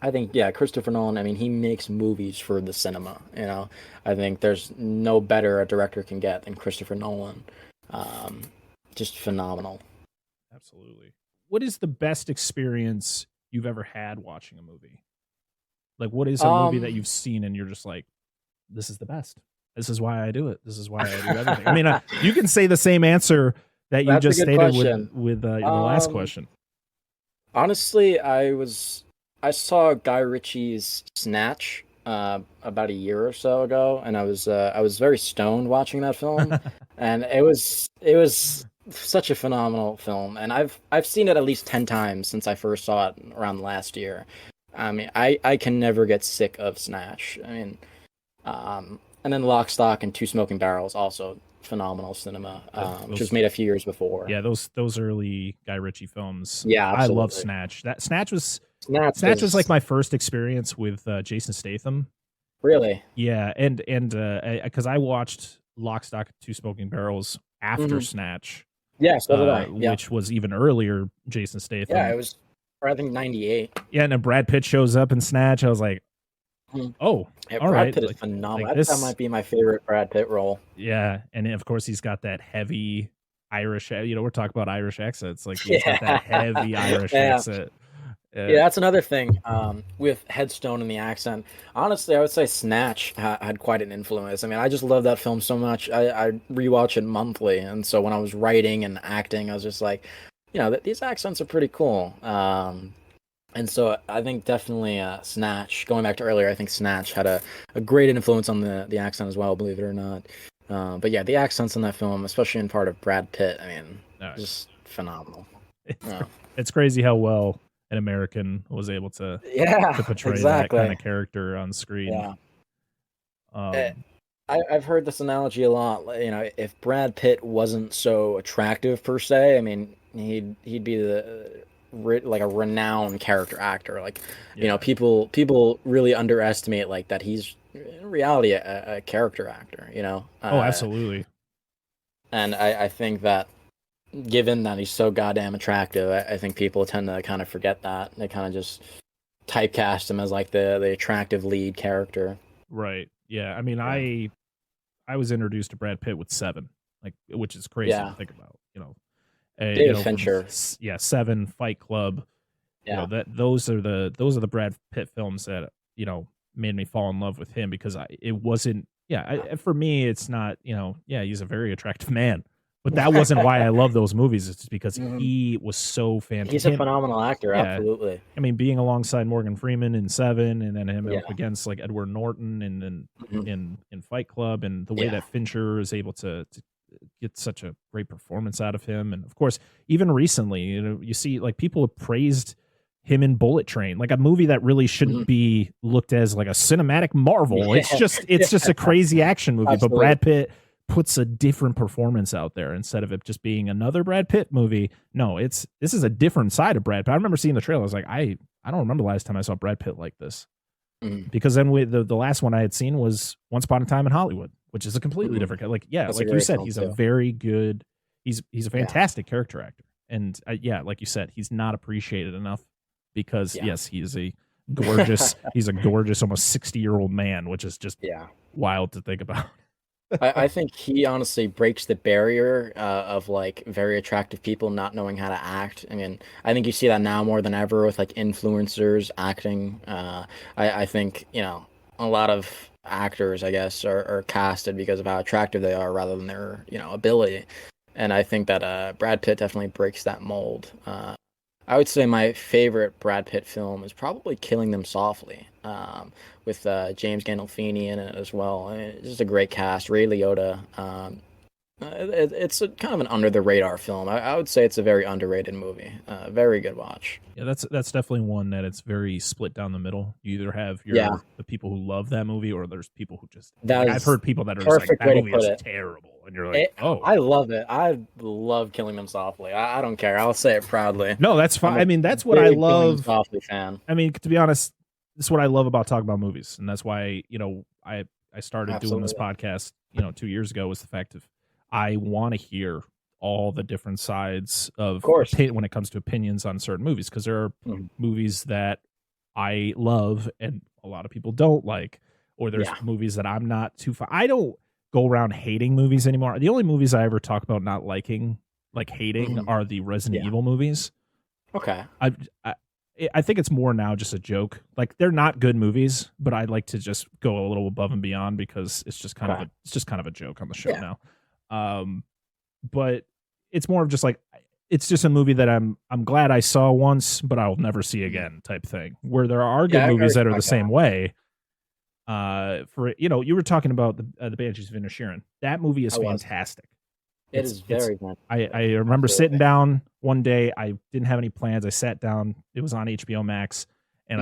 [SPEAKER 2] I think, Christopher Nolan, I mean, he makes movies for the cinema, I think there's no better a director can get than Christopher Nolan. Just phenomenal.
[SPEAKER 1] Absolutely. What is the best experience you've ever had watching a movie? What is a movie that you've seen and you're just this is the best. This is why I do it. This is why I do everything. I mean, you can say the same answer that you
[SPEAKER 2] That's a
[SPEAKER 1] just
[SPEAKER 2] good
[SPEAKER 1] stated
[SPEAKER 2] question.
[SPEAKER 1] with the last question?
[SPEAKER 2] Honestly, I saw Guy Ritchie's Snatch about a year or so ago, and I was very stoned watching that film, and it was such a phenomenal film, and I've seen it at least 10 times since I first saw it around last year. I mean, I can never get sick of Snatch. I mean, and then Lock, Stock, and Two Smoking Barrels, also phenomenal cinema, which was made a few years before.
[SPEAKER 1] Yeah, those early Guy Ritchie films.
[SPEAKER 2] Yeah,
[SPEAKER 1] I love
[SPEAKER 2] absolutely.
[SPEAKER 1] Snatch. That Snatch was
[SPEAKER 2] Snatch
[SPEAKER 1] like my first experience with Jason Statham.
[SPEAKER 2] really.
[SPEAKER 1] Yeah, and because I watched Lock, Stock, Two Smoking Barrels after Snatch.
[SPEAKER 2] Yeah, so did I. Yeah.
[SPEAKER 1] Which was even earlier Jason Statham.
[SPEAKER 2] Yeah, it was, I think, 98.
[SPEAKER 1] Yeah, and then Brad Pitt shows up in Snatch. I was like, oh,
[SPEAKER 2] yeah,
[SPEAKER 1] all
[SPEAKER 2] Brad
[SPEAKER 1] right.
[SPEAKER 2] Pitt is phenomenal. That might be my favorite Brad Pitt role.
[SPEAKER 1] Yeah, and of course he's got that heavy Irish. We're talking about Irish accents. Like he's got that heavy Irish accent.
[SPEAKER 2] Yeah, that's another thing with Headstone and the accent. Honestly, I would say Snatch had quite an influence. I mean, I just love that film so much. I rewatch it monthly, and so when I was writing and acting, I was just like, these accents are pretty cool. And so I think definitely Snatch, going back to earlier, I think Snatch had a great influence on the accent as well, believe it or not. But yeah, the accents in that film, especially in part of Brad Pitt, I mean, just phenomenal.
[SPEAKER 1] It's crazy how well an American was able to portray that kind of character on screen.
[SPEAKER 2] Yeah. I've heard this analogy a lot. If Brad Pitt wasn't so attractive per se, I mean, he'd be like a renowned character actor. Like, people really underestimate like that he's in reality a character actor.
[SPEAKER 1] Oh, absolutely.
[SPEAKER 2] And I think that, given that he's so goddamn attractive, I think people tend to kind of forget that. They kind of just typecast him as like the attractive lead character.
[SPEAKER 1] Right. Yeah. I mean, I was introduced to Brad Pitt with Seven, like, which is crazy to think about.
[SPEAKER 2] David Fincher.
[SPEAKER 1] Seven, Fight Club.
[SPEAKER 2] Yeah.
[SPEAKER 1] Those are the Brad Pitt films that made me fall in love with him, because it wasn't. Yeah, for me, it's not. He's a very attractive man. But that wasn't why I love those movies. It's just because he was so fantastic.
[SPEAKER 2] He's a phenomenal actor, absolutely.
[SPEAKER 1] I mean, being alongside Morgan Freeman in Seven, and then him up against like Edward Norton, and then in Fight Club, and the way that Fincher is able to get such a great performance out of him. And of course, even recently, you see like people have praised him in Bullet Train, like a movie that really shouldn't be looked as like a cinematic marvel. It's just a crazy action movie. Absolutely. But Brad Pitt puts a different performance out there instead of it just being another Brad Pitt movie. No, this is a different side of Brad Pitt. I remember seeing the trailer. I was like, I don't remember the last time I saw Brad Pitt like this. Because then the last one I had seen was Once Upon a Time in Hollywood, which is a completely different, like you said, he's a very good, he's a fantastic character actor. And like you said, he's not appreciated enough because yes, he is a gorgeous, he's a gorgeous, almost 60-year-old man, which is just wild to think about.
[SPEAKER 2] I think he honestly breaks the barrier of like very attractive people not knowing how to act. I mean, I think you see that now more than ever with like influencers acting. I think a lot of actors, I guess, are casted because of how attractive they are rather than their ability. And I think that Brad Pitt definitely breaks that mold. I would say my favorite Brad Pitt film is probably Killing Them Softly, with James Gandolfini in it as well. It's just a great cast. Ray Liotta. It's kind of an under the radar film. I would say it's a very underrated movie. Very good watch.
[SPEAKER 1] Yeah, that's definitely one that it's very split down the middle. You either have the people who love that movie, or there's people who just. I've heard people that are just like, that movie is terrible, and you're like, oh,
[SPEAKER 2] I love it. I love Killing Them Softly. I don't care. I'll say it proudly.
[SPEAKER 1] No, that's fine. I mean, that's what I love.
[SPEAKER 2] Killing Them Softly fan.
[SPEAKER 1] I mean, to be honest, this is what I love about talking about movies, and that's why I started doing this podcast 2 years ago, was the fact of I want to hear all the different sides of when it comes to opinions on certain movies, because there are movies that I love and a lot of people don't like, or there's movies that I'm not too far. I don't go around hating movies anymore. The only movies I ever talk about not liking, like hating, are the Resident Evil movies.
[SPEAKER 2] Okay.
[SPEAKER 1] I think it's more now just a joke. Like, they're not good movies, but I like to just go a little above and beyond because it's just kind of a joke on the show now. But it's more of just like, it's just a movie that I'm glad I saw once, but I'll never see again type thing. Where there are good movies that are the same way. For you were talking about the Banshees of Inisherin. That movie is fantastic.
[SPEAKER 2] It is very good.
[SPEAKER 1] I remember sitting down one day. I didn't have any plans. I sat down. It was on HBO Max, and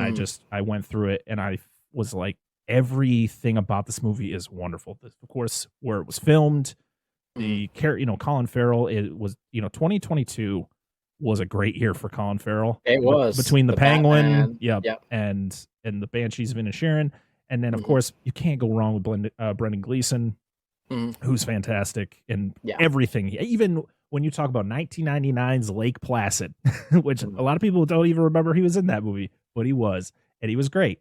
[SPEAKER 1] I went through it, and I was like, everything about this movie is wonderful. Of course, where it was filmed, the Colin Farrell. It was 2022 was a great year for Colin Farrell.
[SPEAKER 2] It was
[SPEAKER 1] between the Penguin, and the Banshees of Inisherin, and then of course you can't go wrong with Brendan Gleeson. Who's fantastic in everything. Even when you talk about 1999's Lake Placid, which a lot of people don't even remember he was in that movie, but he was, and he was great.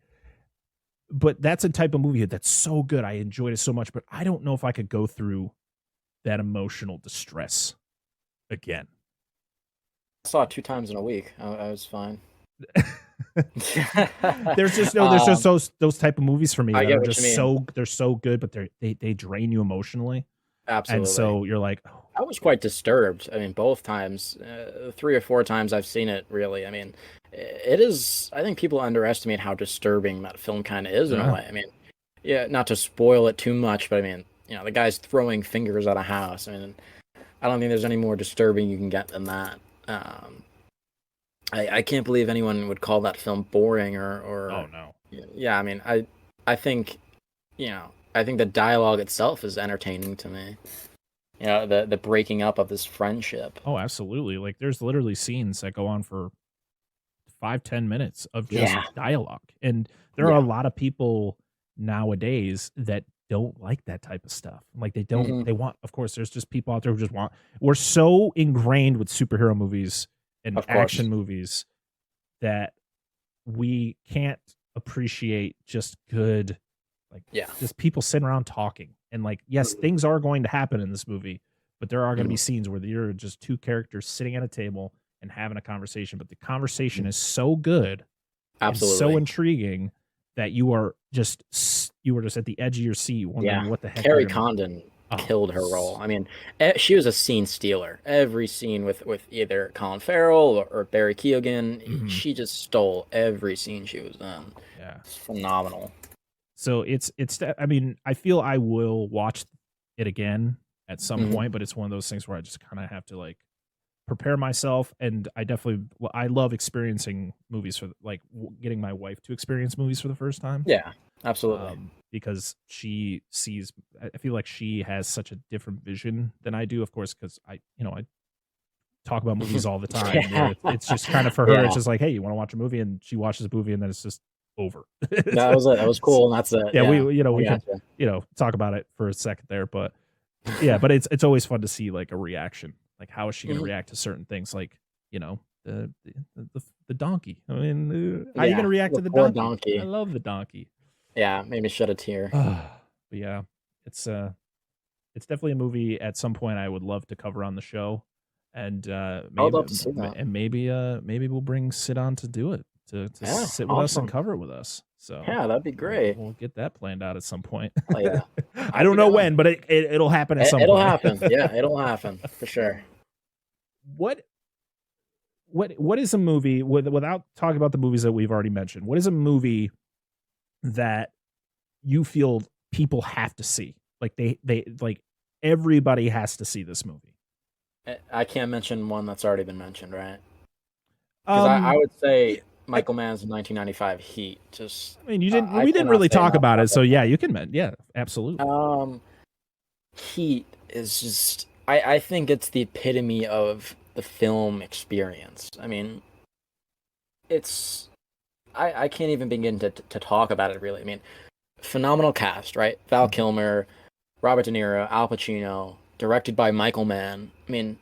[SPEAKER 1] But that's a type of movie that's so good. I enjoyed it so much, but I don't know if I could go through that emotional distress again.
[SPEAKER 2] I saw it 2 times in a week. I was fine.
[SPEAKER 1] There's just those type of movies for me that are just they're so good, but they drain you emotionally.
[SPEAKER 2] Absolutely.
[SPEAKER 1] And so you're like, oh.
[SPEAKER 2] I was quite disturbed. I mean, both times, 3 or 4 times I've seen it. Really, I mean, it is. I think people underestimate how disturbing that film kind of is in a way. I mean, not to spoil it too much, but I mean, the guy's throwing fingers at a house. I mean, I don't think there's any more disturbing you can get than that. I can't believe anyone would call that film boring or
[SPEAKER 1] oh no.
[SPEAKER 2] Yeah, I mean, I think the dialogue itself is entertaining to me. The breaking up of this friendship.
[SPEAKER 1] Oh, absolutely. Like there's literally scenes that go on for 5-10 minutes of just dialogue. And there are a lot of people nowadays that don't like that type of stuff. Like they don't they want, of course, there's just people out there who just we're so ingrained with superhero movies and action movies that we can't appreciate just good, just people sitting around talking. And like, yes, things are going to happen in this movie, but there are going to be scenes where you're just 2 characters sitting at a table and having a conversation, but the conversation is so good, absolutely, and so intriguing that you were just at the edge of your seat wondering what the heck.
[SPEAKER 2] Carrie Condon killed her role. I mean, she was a scene stealer. Every scene with either Colin Farrell or Barry Keoghan, she just stole every scene she was in. Yeah, it's phenomenal.
[SPEAKER 1] So it's. I mean, I feel I will watch it again at some point, but it's one of those things where I just kind of have to like prepare myself, and I love experiencing movies for like getting my wife to experience movies for the first time.
[SPEAKER 2] Yeah, absolutely.
[SPEAKER 1] Because I feel like she has such a different vision than I do, of course, because I talk about movies all the time. It's just kind of for her, it's just like, hey, you want to watch a movie, and she watches a movie, and then it's just over.
[SPEAKER 2] That was it. That was cool. And that's it.
[SPEAKER 1] Yeah, we can talk about it for a second there, but but it's always fun to see like a reaction. Like, how is she going to react to certain things? Like, the donkey. I mean, how are you going to react to the donkey? I love the donkey.
[SPEAKER 2] Yeah, made me shed a tear.
[SPEAKER 1] But yeah, it's definitely a movie at some point I would love to cover on the show, and maybe we'll bring Sid on to do it to sit with us and cover it with us. So
[SPEAKER 2] yeah, that'd be great.
[SPEAKER 1] We'll get that planned out at some point.
[SPEAKER 2] Oh, yeah.
[SPEAKER 1] I don't know when, but it'll happen at some point.
[SPEAKER 2] It'll happen. Yeah, it'll happen for sure.
[SPEAKER 1] What is a movie, without talking about the movies that we've already mentioned, what is a movie that you feel people have to see? Like they like everybody has to see this movie.
[SPEAKER 2] I can't mention one that's already been mentioned, right? Because I would say Michael Mann's 1995 Heat. Just,
[SPEAKER 1] I mean, we didn't really talk about it, so yeah, you can. Yeah, absolutely.
[SPEAKER 2] Heat is just. I think it's the epitome of the film experience. I mean, it's. I can't even begin to talk about it, really. I mean, phenomenal cast, right? Val Kilmer, Robert De Niro, Al Pacino, directed by Michael Mann. I mean,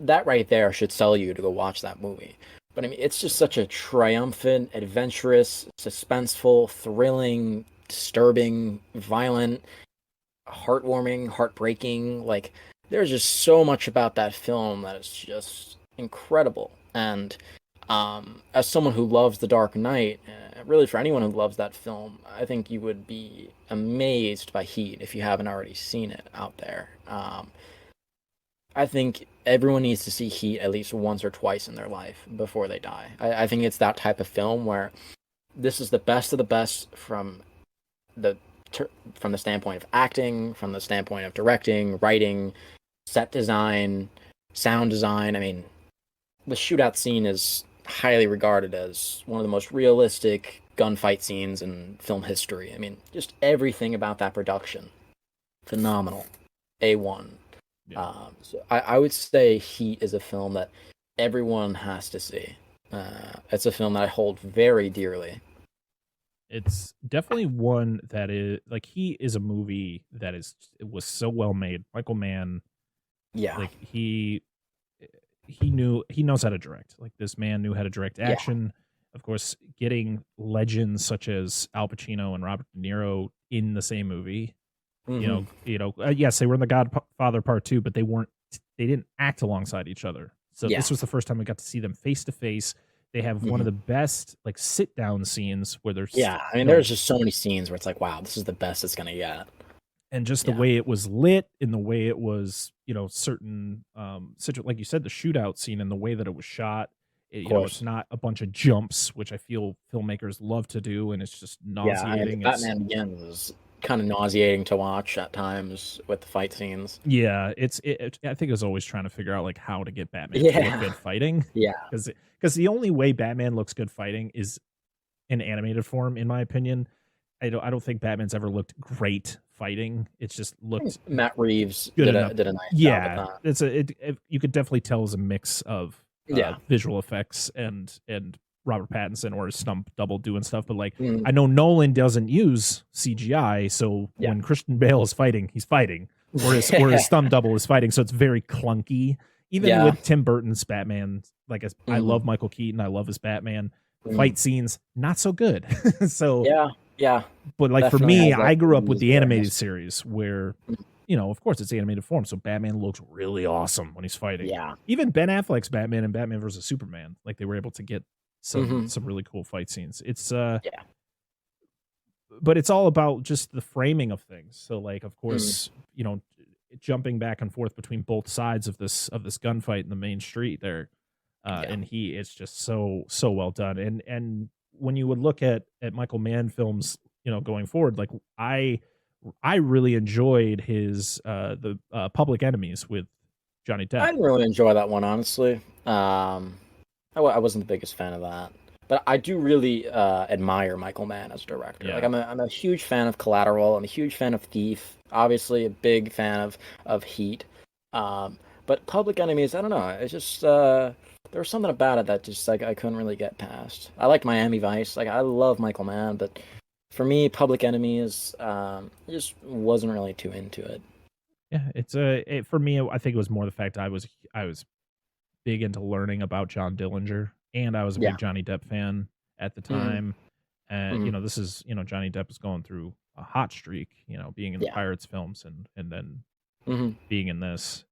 [SPEAKER 2] that right there should sell you to go watch that movie. But I mean, it's just such a triumphant, adventurous, suspenseful, thrilling, disturbing, violent, heartwarming, heartbreaking. Like, there's just so much about that film that is just incredible. And as someone who loves The Dark Knight, really for anyone who loves that film, I think you would be amazed by Heat if you haven't already seen it out there. I think everyone needs to see Heat at least once or twice in their life before they die. I think it's that type of film where this is the best of the best the from the standpoint of acting, from the standpoint of directing, writing, set design, sound design. I mean, the shootout scene is highly regarded as one of the most realistic gunfight scenes in film history. I mean, just everything about that production, phenomenal, A1.
[SPEAKER 1] Yeah.
[SPEAKER 2] So I would say Heat is a film that everyone has to see. It's a film that I hold very dearly.
[SPEAKER 1] It's definitely one that is like, Heat is a movie that it was so well made. Michael Mann,
[SPEAKER 2] Yeah,
[SPEAKER 1] like he knows how to direct. Like, this man knew how to direct action. Of course, getting legends such as Al Pacino and Robert De Niro in the same movie. Yes, they were in The Godfather Part 2, but they didn't act alongside each other. So this was the first time we got to see them face to face. They have one of the best like sit down scenes where there's
[SPEAKER 2] I mean, there's just so many scenes where it's like, wow, this is the best it's gonna get.
[SPEAKER 1] And just the way it was lit, and the way it was, certain like you said, the shootout scene and the way that it was shot. It's not a bunch of jumps, which I feel filmmakers love to do, and it's just nauseating.
[SPEAKER 2] Batman Begins is kind of nauseating to watch at times with the fight scenes.
[SPEAKER 1] Yeah, I think it was always trying to figure out like how to get Batman to look good fighting.
[SPEAKER 2] Yeah,
[SPEAKER 1] because the only way Batman looks good fighting is in animated form, in my opinion. I don't think Batman's ever looked great fighting. It's just looked.
[SPEAKER 2] Matt Reeves did a nice job with
[SPEAKER 1] that. You could definitely tell it's a mix of visual effects and Robert Pattinson or his stunt double doing stuff. But like, I know Nolan doesn't use CGI, so when Christian Bale is fighting, he's fighting, or his stunt double is fighting. So it's very clunky. Even with Tim Burton's Batman, like I love Michael Keaton, I love his Batman. Fight scenes not so good. So but like, for me, I grew up with the animated series where of course it's animated form, so Batman looks really awesome when he's fighting. Even Ben Affleck's Batman and Batman vs Superman, like, they were able to get some really cool fight scenes. It's but it's all about just the framing of things. So like, of course, jumping back and forth between both sides of this gunfight in the main street there. And it's just so well done. And when you would look at Michael Mann films, going forward, like I really enjoyed his the Public Enemies with Johnny Depp.
[SPEAKER 2] I didn't really enjoy that one, honestly. I wasn't the biggest fan of that, but I do really admire Michael Mann as a director. Like, I'm a huge fan of Collateral. I'm a huge fan of Thief. Obviously, a big fan of Heat. But Public Enemies, I don't know. It's just there was something about it that just like I couldn't really get past. I like Miami Vice. Like, I love Michael Mann, but for me, Public Enemies just wasn't really too into it.
[SPEAKER 1] Yeah, for me, I think it was more the fact I was big into learning about John Dillinger, and I was a big Johnny Depp fan at the time. And this is Johnny Depp is going through a hot streak, being in the Pirates films and then being in this.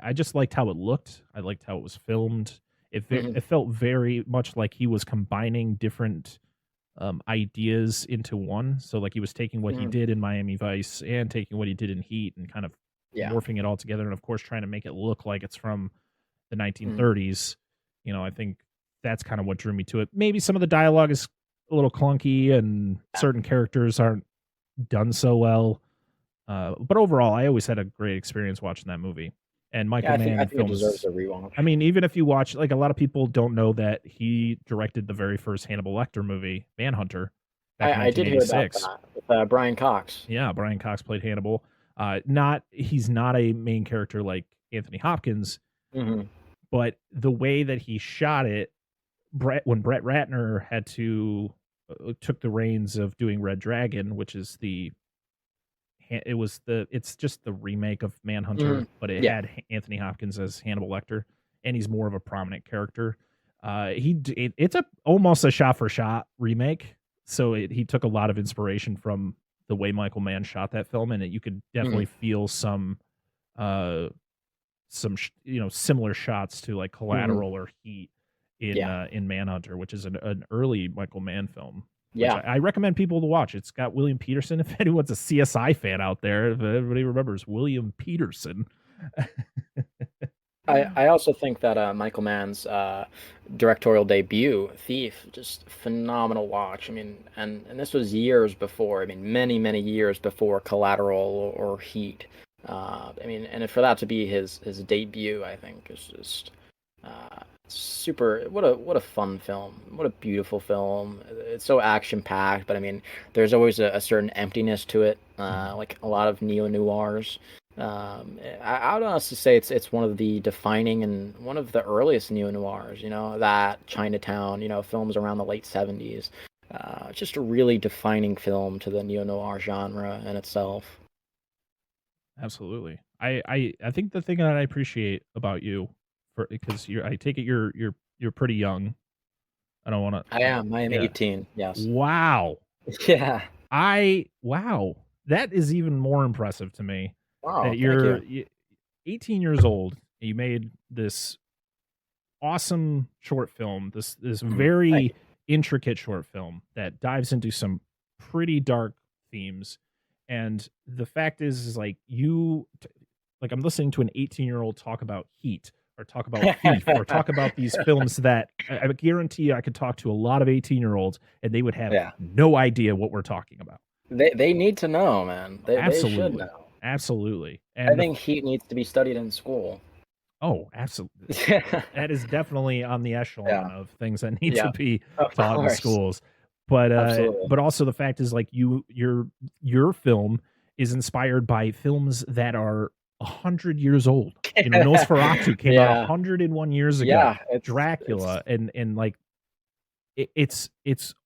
[SPEAKER 1] I just liked how it looked. I liked how it was filmed. It felt very much like he was combining different ideas into one. So like, he was taking what he did in Miami Vice and taking what he did in Heat and kind of morphing it all together, and of course trying to make it look like it's from the 1930s. I think that's kind of what drew me to it. Maybe some of the dialogue is a little clunky and certain characters aren't done so well. But overall, I always had a great experience watching that movie. And Michael Mann
[SPEAKER 2] I think it deserves a rewatch.
[SPEAKER 1] I mean, even if you watch, like, a lot of people don't know that he directed the very first Hannibal Lecter movie, Manhunter, back in 1986. I did hear about
[SPEAKER 2] that with Brian Cox.
[SPEAKER 1] Yeah, Brian Cox played Hannibal. He's not a main character like Anthony Hopkins, but the way that he shot it, when Brett Ratner took the reins of doing Red Dragon, which is it's just the remake of Manhunter, but it had Anthony Hopkins as Hannibal Lecter, and he's more of a prominent character. It's almost a shot for shot remake, so he took a lot of inspiration from the way Michael Mann shot that film, and you could definitely feel some similar shots to like Collateral or Heat in Manhunter, which is an early Michael Mann film. I recommend people to watch. It's got William Peterson. If anyone's a CSI fan out there, if everybody remembers William Peterson,
[SPEAKER 2] I also think that Michael Mann's directorial debut, Thief, just phenomenal watch. I mean, and this was years before. I mean, many years before Collateral or Heat. I mean, and for that to be his debut, I think is just super. What a fun film. What a beautiful film. It's so action packed, but I mean, there's always a certain emptiness to it, like a lot of neo noirs. I would honestly say it's one of the defining and one of the earliest neo noirs. You know, that Chinatown. You know, films around the late '70s. Just a really defining film to the neo noir genre in itself.
[SPEAKER 1] Absolutely. I think the thing that I appreciate about you, for because I take it you're pretty young. I don't want to.
[SPEAKER 2] I am
[SPEAKER 1] Yeah.
[SPEAKER 2] 18. Yes.
[SPEAKER 1] Wow.
[SPEAKER 2] Yeah.
[SPEAKER 1] Wow. That is even more impressive to me.
[SPEAKER 2] Wow.
[SPEAKER 1] That
[SPEAKER 2] Thank
[SPEAKER 1] you're
[SPEAKER 2] you.
[SPEAKER 1] 18 years old. You made this awesome short film. This
[SPEAKER 2] Thank
[SPEAKER 1] very
[SPEAKER 2] you.
[SPEAKER 1] intricate short film that dives into some pretty dark themes. And the fact is like like I'm listening to an 18-year-old talk about Heat or talk about Thief or talk about these films that I guarantee you I could talk to a lot of 18-year-olds and they would have
[SPEAKER 2] Yeah.
[SPEAKER 1] no idea what we're talking about.
[SPEAKER 2] They need to know, man. They should
[SPEAKER 1] Absolutely.
[SPEAKER 2] know.
[SPEAKER 1] Absolutely.
[SPEAKER 2] I
[SPEAKER 1] And
[SPEAKER 2] think heat needs to be studied in school.
[SPEAKER 1] absolutely.
[SPEAKER 2] Yeah.
[SPEAKER 1] That is definitely on the echelon
[SPEAKER 2] Yeah.
[SPEAKER 1] of things that need to
[SPEAKER 2] Yeah.
[SPEAKER 1] be
[SPEAKER 2] Of
[SPEAKER 1] taught in
[SPEAKER 2] course.
[SPEAKER 1] schools.
[SPEAKER 2] Absolutely.
[SPEAKER 1] But also the fact is like your film is inspired by films that are 100 years old. You know, Nosferatu came out
[SPEAKER 2] Yeah.
[SPEAKER 1] 101 years ago.
[SPEAKER 2] Yeah. It's
[SPEAKER 1] Dracula and like it's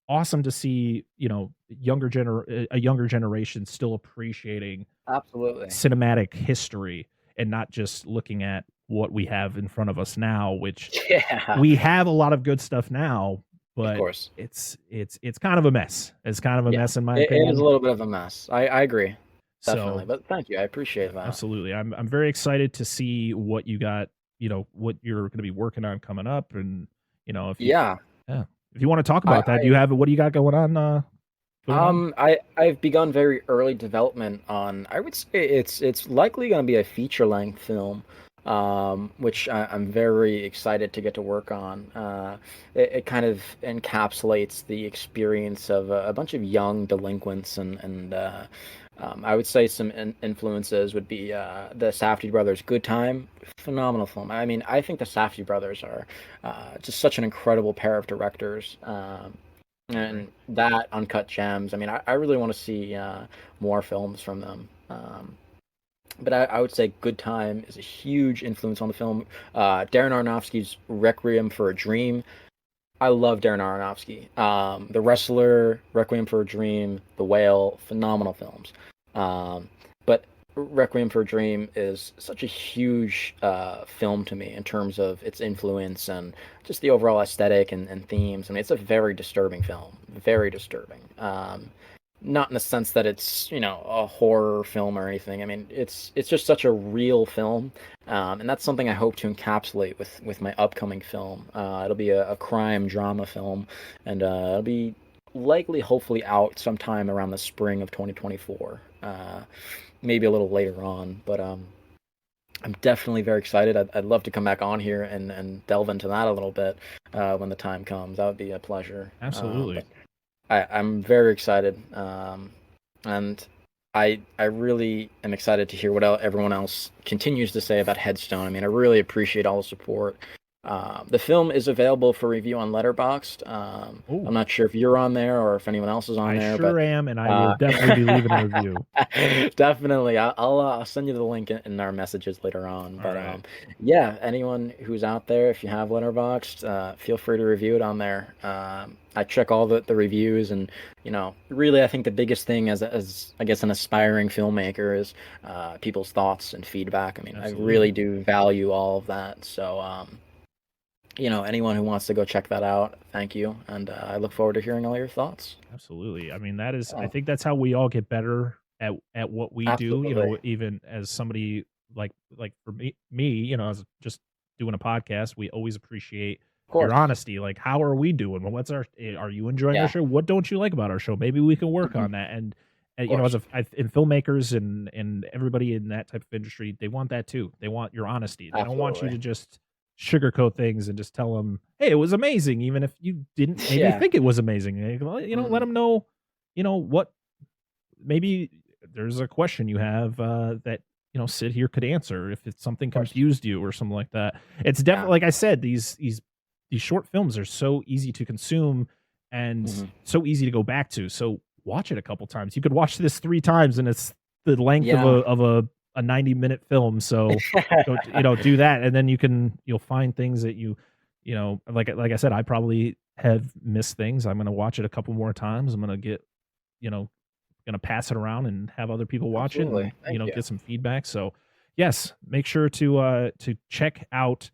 [SPEAKER 1] awesome to see, you know, a younger generation still appreciating
[SPEAKER 2] absolutely.
[SPEAKER 1] cinematic history and not just looking at what we have in front of us now, which
[SPEAKER 2] Yeah.
[SPEAKER 1] we have a lot of good stuff now,
[SPEAKER 2] Of
[SPEAKER 1] but
[SPEAKER 2] course.
[SPEAKER 1] it's kind of a mess. It's kind of a
[SPEAKER 2] Yeah.
[SPEAKER 1] mess in my
[SPEAKER 2] It is a
[SPEAKER 1] opinion.
[SPEAKER 2] little bit of a mess. I agree. Definitely.
[SPEAKER 1] So
[SPEAKER 2] But thank you. I appreciate that.
[SPEAKER 1] absolutely, I'm very excited to see what you got. You know what you're going to be working on coming up, and you know if you
[SPEAKER 2] Yeah.
[SPEAKER 1] yeah if you want to talk about that,
[SPEAKER 2] I
[SPEAKER 1] what do you got going on? Going on?
[SPEAKER 2] I've begun very early development on. I would say it's likely going to be a feature length film, which I'm very excited to get to work on. It kind of encapsulates the experience of a bunch of young delinquents and I would say some influences would be the Safdie brothers' Good Time, phenomenal film. I mean, I think the Safdie brothers are just such an incredible pair of directors.
[SPEAKER 1] Right.
[SPEAKER 2] And that Uncut Gems. I mean, I really want to see more films from them. But I would say Good Time is a huge influence on the film. Darren Aronofsky's Requiem for a Dream. I love Darren Aronofsky. The Wrestler, Requiem for a Dream, The Whale, phenomenal films. But Requiem for a Dream is such a huge film to me in terms of its influence and just the overall aesthetic and themes. I mean, it's a very disturbing film, very disturbing. Not in the sense that it's a horror film or anything. I mean, it's just such a real film, and that's something I hope to encapsulate with my upcoming film. It'll be a crime drama film, and it'll be likely, hopefully, out sometime around the spring of 2024. Maybe a little later on, but I'm definitely very excited. I'd love to come back on here and delve into that a little bit when the time comes. That would be a pleasure.
[SPEAKER 1] Absolutely.
[SPEAKER 2] But I'm very excited, and I really am excited to hear what everyone else continues to say about Headstone. I mean, I really appreciate all the support. The film is available for review on Letterboxd. I'm not sure if you're on there or if anyone else is on there.
[SPEAKER 1] Sure
[SPEAKER 2] but
[SPEAKER 1] am, and I will definitely be leaving a review.
[SPEAKER 2] Definitely, I'll send you the link in our messages later on. But
[SPEAKER 1] right.
[SPEAKER 2] Yeah, anyone who's out there, if you have Letterboxd, feel free to review it on there. I check all the reviews, and really, I think the biggest thing as I guess an aspiring filmmaker is people's thoughts and feedback. I mean,
[SPEAKER 1] Absolutely.
[SPEAKER 2] I really do value all of that. So anyone who wants to go check that out, thank you, and I look forward to hearing all your thoughts.
[SPEAKER 1] Absolutely. I mean, that is I
[SPEAKER 2] Oh,
[SPEAKER 1] think that's how we all get better at what we do, you
[SPEAKER 2] absolutely.
[SPEAKER 1] know, even as somebody like for me, you know, as just doing a podcast, we always appreciate
[SPEAKER 2] Of
[SPEAKER 1] your
[SPEAKER 2] course.
[SPEAKER 1] honesty. Like, how are we doing? Well, are you enjoying our
[SPEAKER 2] Yeah.
[SPEAKER 1] show? What don't you like about our show? Maybe we can work
[SPEAKER 2] Mhm.
[SPEAKER 1] on that. And, and filmmakers and everybody in that type of industry, they want that too. They want your honesty. They don't want you to just sugarcoat things and just tell them, "Hey, it was amazing," even if you didn't maybe think it was amazing. Let them know, what maybe there's a question you have that Sid here could answer if it's something confused you or something like that. It's definitely like I said, these short films are so easy to consume and so easy to go back to. So watch it a couple times. You could watch this 3 times and it's the length of a 90-minute film. So do that, and then you'll find things that like I said, I probably have missed things. I'm gonna watch it a couple more times. I'm gonna get gonna pass it around and have other people watch it and get some feedback. So yes, make sure to check out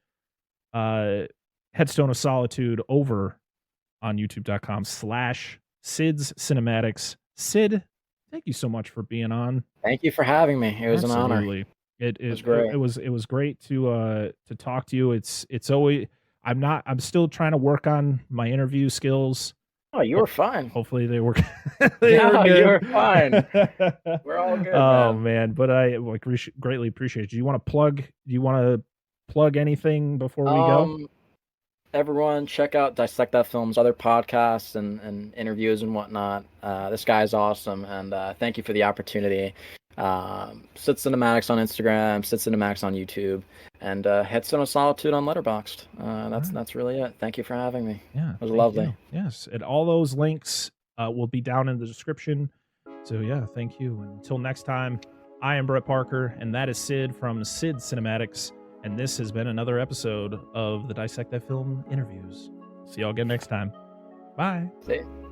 [SPEAKER 1] Headstone of Solitude over on youtube.com/Sids Cinematics. Sid, thank you so much for being on.
[SPEAKER 2] Thank you for having me. It was an honor.
[SPEAKER 1] It was great. It was great to talk to you. It's always I'm still trying to work on my interview skills.
[SPEAKER 2] Oh, you were fine.
[SPEAKER 1] Hopefully they were.
[SPEAKER 2] You were fine. We're all good.
[SPEAKER 1] Oh man, but I greatly appreciate it. Do you want to plug anything before we go?
[SPEAKER 2] Everyone, check out Dissect That Film's other podcasts and interviews and whatnot. This guy's awesome, and thank you for the opportunity. SidsCinematics on Instagram, SidsCinematics on YouTube, and Headstone of Solitude on Letterboxd. That's really it. Thank you for having me.
[SPEAKER 1] Yeah,
[SPEAKER 2] it was lovely.
[SPEAKER 1] You. Yes, and all those links will be down in the description. So yeah, thank you. Until next time, I am Brett Parker, and that is Sid from SidsCinematics. And this has been another episode of the Dissect That Film interviews. See y'all again next time. Bye.
[SPEAKER 2] See you.